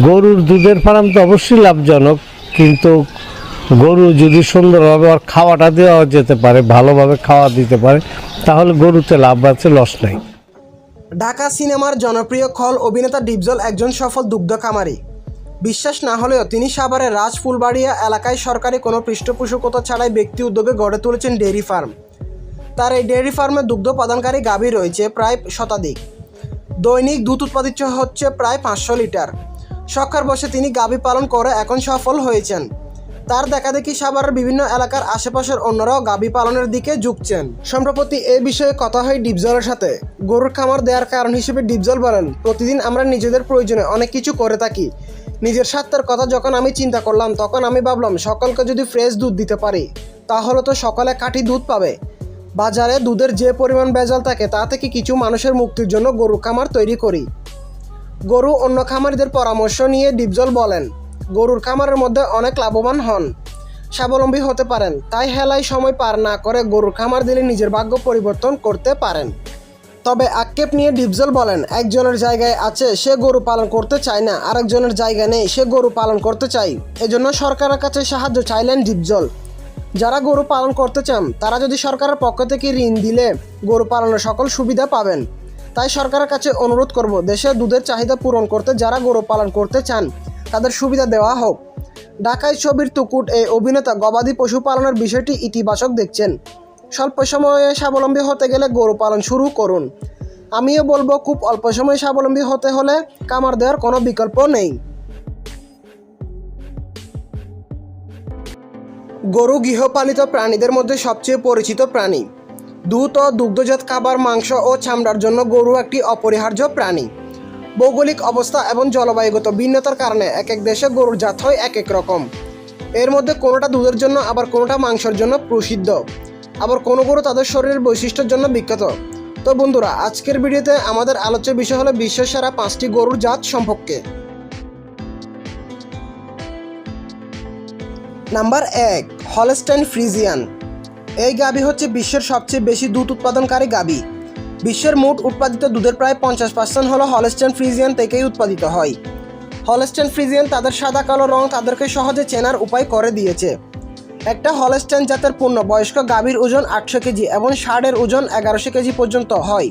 গরুর দুধের ফার্ম তো অবশ্যই লাভজনক, কিন্তু গরু যদি সুন্দরভাবে আর খাওয়াটা দেওয়া যেতে পারে, ভালোভাবে খাওয়া দিতে পারে, তাহলে গরুতে লাভ আছে, লস নাই। ঢাকা সিনেমার জনপ্রিয় খল অভিনেতা ডিপজল একজন সফল দুগ্ধ খামারি। বিশ্বাস না হলেও তিনি সাভারের রাজ ফুলবাড়িয়া এলাকায় সরকারি কোনো পৃষ্ঠপোষকতা ছাড়াই ব্যক্তি উদ্যোগে গড়ে তুলেছেন ডেয়ারি ফার্ম। তার এই ডেয়ারি ফার্মে দুগ্ধ প্রদানকারী গাভী রয়েছে প্রায় শতাধিক। দৈনিক দুধ উৎপাদিত হচ্ছে প্রায় 500 লিটার। শখের বসে তিনি গাভী পালন করে এখন সফল হয়েছেন। তার দেখাদেখি সাভারের বিভিন্ন এলাকার আশেপাশের অন্যরাও গাভী পালনের দিকে ঝুঁকছেন। সম্প্রতি এই বিষয়ে কথা হয় ডিপজলের সাথে। গরুর খামার দেওয়ার কারণ হিসেবে ডিপজল বলেন, প্রতিদিন আমরা নিজেদের প্রয়োজনে অনেক কিছু করে থাকি। নিজের স্বার্থের কথা যখন আমি চিন্তা করলাম, তখন আমি ভাবলাম সকলকে যদি ফ্রেশ দুধ দিতে পারি তাহলে তো সকলে খাঁটি দুধ পাবে। বাজারে দুধের যে পরিমাণ ভেজাল থাকে তা থেকে কিছু মানুষের মুক্তির জন্য গরুর খামার তৈরি করি। গরু অন্য খামারিদের পরামর্শ নিয়ে ডিপজল বলেন, গরুর খামারের মধ্যে অনেক লাভবান হন, স্বাবলম্বী হতে পারেন। তাই হেলায় সময় পার না করে গরুর খামার দিলে নিজের ভাগ্য পরিবর্তন করতে পারেন। তবে আক্ষেপ নিয়ে ডিপজল বলেন, একজনের জায়গায় আছে সে গরু পালন করতে চায় না, আরেকজনের জায়গা নেই সে গরু পালন করতে চায়। এজন্য সরকারের কাছে সাহায্য চাইলেন ডিপজল। যারা গরু পালন করতে চান তারা যদি সরকারের পক্ষ থেকে ঋণ দিলে গরু পালনের সকল সুবিধা পাবেন। তাই সরকারের কাছে অনুরোধ করব, দেশে দুধের চাহিদা পূরণ করতে যারা গরু পালন করতে চান তাদের সুবিধা দেওয়া হোক। ঢাকায় ছবির তুকুট এই অভিনেতা গবাদি পশু পালনের বিষয়টি ইতিবাচক দেখছেন। স্বল্প সময়ে স্বাবলম্বী হতে গেলে গরু পালন শুরু করুন। আমিও বলবো, খুব অল্প সময়ে স্বাবলম্বী হতে হলে খামার দেওয়ার কোনো বিকল্প নেই। গরু গৃহপালিত প্রাণীদের মধ্যে সবচেয়ে পরিচিত প্রাণী। দুধ ও দুগ্ধজাত খাবার, মাংস ও চামড়ার জন্য গরু একটি অপরিহার্য প্রাণী। ভৌগোলিক অবস্থা এবং জলবায়ুগত ভিন্নতার কারণে এক এক দেশে গরুর জাত হয় এক এক রকম। এর মধ্যে কোনোটা দুধের জন্য, আবার কোনোটা মাংসের জন্য প্রসিদ্ধ, আবার কোনো গরু তাদের শরীরের বৈশিষ্ট্যের জন্য বিখ্যাত। তো বন্ধুরা, আজকের ভিডিওতে আমাদের আলোচ্য বিষয় হলো বিশ্বের সেরা 5টি গরুর জাত সম্পর্কে। Number 1, Holstein Friesian. এই গাভী হচ্ছে বিশ্বের সবচেয়ে বেশি দুধ উৎপাদনকারী গাভী। বিশ্বের মোট উৎপাদিত দুধের প্রায় 50% হলো হলস্টাইন ফ্রিজিয়ান থেকেই উৎপাদিত হয়। হলস্টাইন ফ্রিজিয়ান তাদের সাদা কালো রং তাদেরকে সহজে চেনার উপায় করে দিয়েছে। একটা হলস্টাইন জাতের পূর্ণবয়স্ক গাভীর ওজন 800 কেজি এবং ষাঁড়ের ওজন 1100 কেজি পর্যন্ত হয়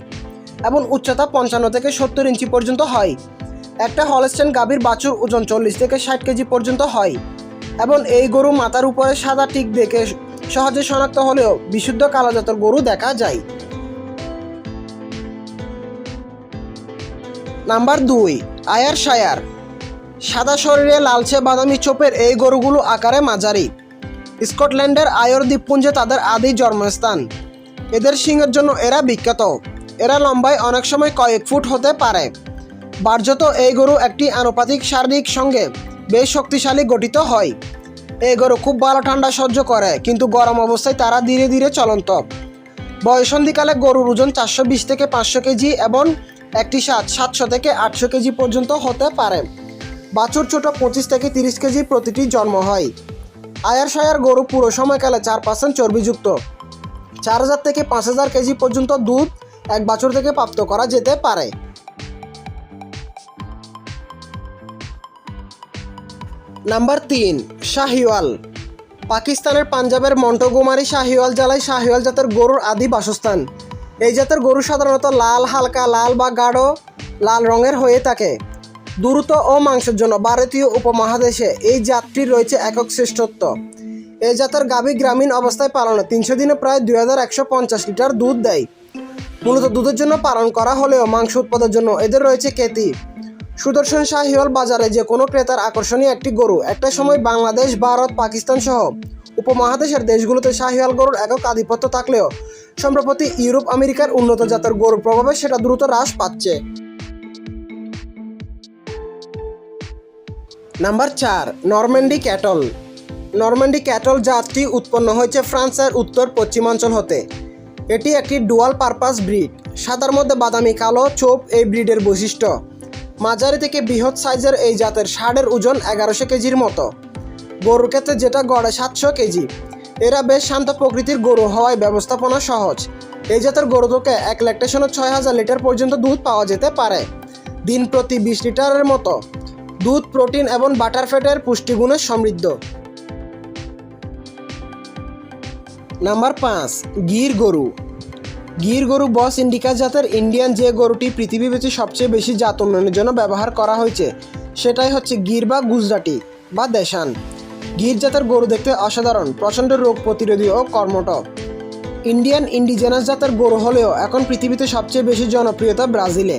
এবং উচ্চতা 55 থেকে 70 ইঞ্চি পর্যন্ত হয়। একটা হলস্টাইন গাভীর বাছুর ওজন 40 থেকে 60 কেজি পর্যন্ত হয় এবং এই গরু মাথার উপরে সাদা টিক দেখে সহজে শনাক্ত হলেও বিশুদ্ধ কালো জাতের গরু দেখা যায়। নাম্বার 2, আয়ারশায়ার। সাদা শরীরে লালচে বাদামি চোপের এই গরুগুলো আকারে মাঝারি। স্কটল্যান্ডের আয়র দ্বীপপুঞ্জে তাদের আদি জন্মস্থান। এদের শিংয়ের জন্য এরা বিখ্যাত। এরা লম্বায় অনেক সময় কয়েক ফুট হতে পারে। বার্জত এই গরু একটি আনুপাতিক শারীরিক সঙ্গে বেশ শক্তিশালী গঠিত হয়। এই গরু খুব ভালো ঠান্ডা সহ্য করে, কিন্তু গরম অবস্থায় তারা ধীরে ধীরে চলন্ত। বয়সন্ধিকালে গরুর ওজন 420 থেকে 500 কেজি এবং একটি 700 থেকে 800 কেজি পর্যন্ত হতে পারে। বাছুর ছোট 25 থেকে 30 কেজি প্রতিটি জন্ম হয়। আয়ারশায়ার গরু পুরো সময়কালে 4% চর্বিযুক্ত। 4000 থেকে 5000 কেজি পর্যন্ত দুধ এক বাছুর থেকে প্রাপ্ত করা যেতে পারে। নাম্বার 3, শাহিওয়াল। পাকিস্তানের পাঞ্জাবের মন্টগোমারি শাহিওয়াল জেলায় শাহিওয়াল জাতের গরুর আদি বাসস্থান। এই জাতের গরু সাধারণত লাল, হালকা লাল বা গাঢ় লাল রঙের হয়ে থাকে। দ্রুত ও মাংসের জন্য ভারতীয় উপমহাদেশে এই জাতটির রয়েছে একক শ্রেষ্ঠত্ব। এই জাতের গাভী গ্রামীণ অবস্থায় পালনে 300 দিনে প্রায় 2150 লিটার দুধ দেয়। মূলত দুধের জন্য পালন করা হলেও মাংস উৎপাদনের জন্য এদের রয়েছে খ্যাতি। সুদর্শন শাহিওয়াল বাজারে যে কোনো ক্রেতার আকর্ষণীয় একটি গরু। একটা সময় বাংলাদেশ, ভারত, পাকিস্তান সহ উপমহাদেশের দেশগুলোতে শাহিওয়াল গরুর একক আধিপত্য থাকলেও সম্প্রতি ইউরোপ আমেরিকার উন্নত জাতের গরুর প্রভাবে সেটা দ্রুত হ্রাস পাচ্ছে। Number 4, Normandy cattle. Normandy cattle জাতটি উৎপন্ন হয়েছে ফ্রান্সের উত্তর পশ্চিমাঞ্চল হতে। এটি একটি ডুয়াল পারপাস ব্রিড। সাদার মধ্যে বাদামি কালো চোপ এই ব্রিডের বৈশিষ্ট্য। মাঝারি থেকে বৃহৎ সাইজের এই জাতের ষাঁড়ের ওজন 1100 কেজির মতো। গরুর ক্ষেত্রে যেটা গড়ে 700 কেজি। এরা বেশ শান্ত প্রকৃতির গরু হওয়ায় ব্যবস্থাপনা সহজ। এই জাতের গরু থেকে এক ল্যাকটেশনে 6000 লিটার পর্যন্ত দুধ পাওয়া যেতে পারে। দিন প্রতি 20 লিটারের মতো দুধ, প্রোটিন এবং বাটার ফ্যাটের পুষ্টিগুণে সমৃদ্ধ। নাম্বার 5, গির গরু। গির গরু বস ইন্ডিকা জাতের ইন্ডিয়ান যে গরুটি পৃথিবীতে সবচেয়ে বেশি জাত উন্নয়নের জন্য ব্যবহার করা হয়েছে সেটাই হচ্ছে গির বা গুজরাটি বা দেশান। গির জাতের গরু দেখতে অসাধারণ, প্রচণ্ড রোগ প্রতিরোধী ও কর্মঠ। ইন্ডিয়ান ইন্ডিজেনাস জাতের গরু হলেও এখন পৃথিবীতে সবচেয়ে বেশি জনপ্রিয়তা ব্রাজিলে।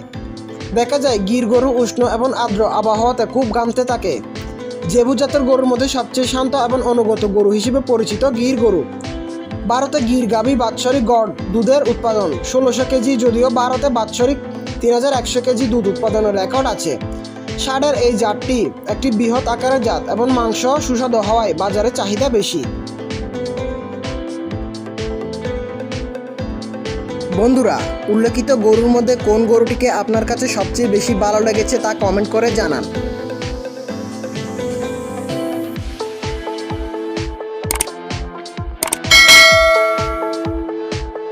দেখা যায় গির গরু উষ্ণ এবং আর্দ্র আবহাওয়াতে খুব ঘামতে থাকে। জেবু জাতের গরুর মধ্যে সবচেয়ে শান্ত এবং অনুগত গরু হিসেবে পরিচিত গির গরু। ভারতে গির গাভী বাৎসরিক গড় দুধের উৎপাদন 1600 কেজি, যদিও ভারতে বাৎসরিক 3100 কেজি দুধ উৎপাদনের রেকর্ড আছে। ষাঁড়ের এই জাতটি একটি বৃহৎ আকারের জাত এবং মাংস সুস্বাদু হওয়ায় বাজারে চাহিদা বেশি। বন্ধুরা, উল্লেখিত গরুর মধ্যে কোন গরুটিকে আপনার কাছে সবচেয়ে বেশি ভালো লেগেছে তা কমেন্ট করে জানান।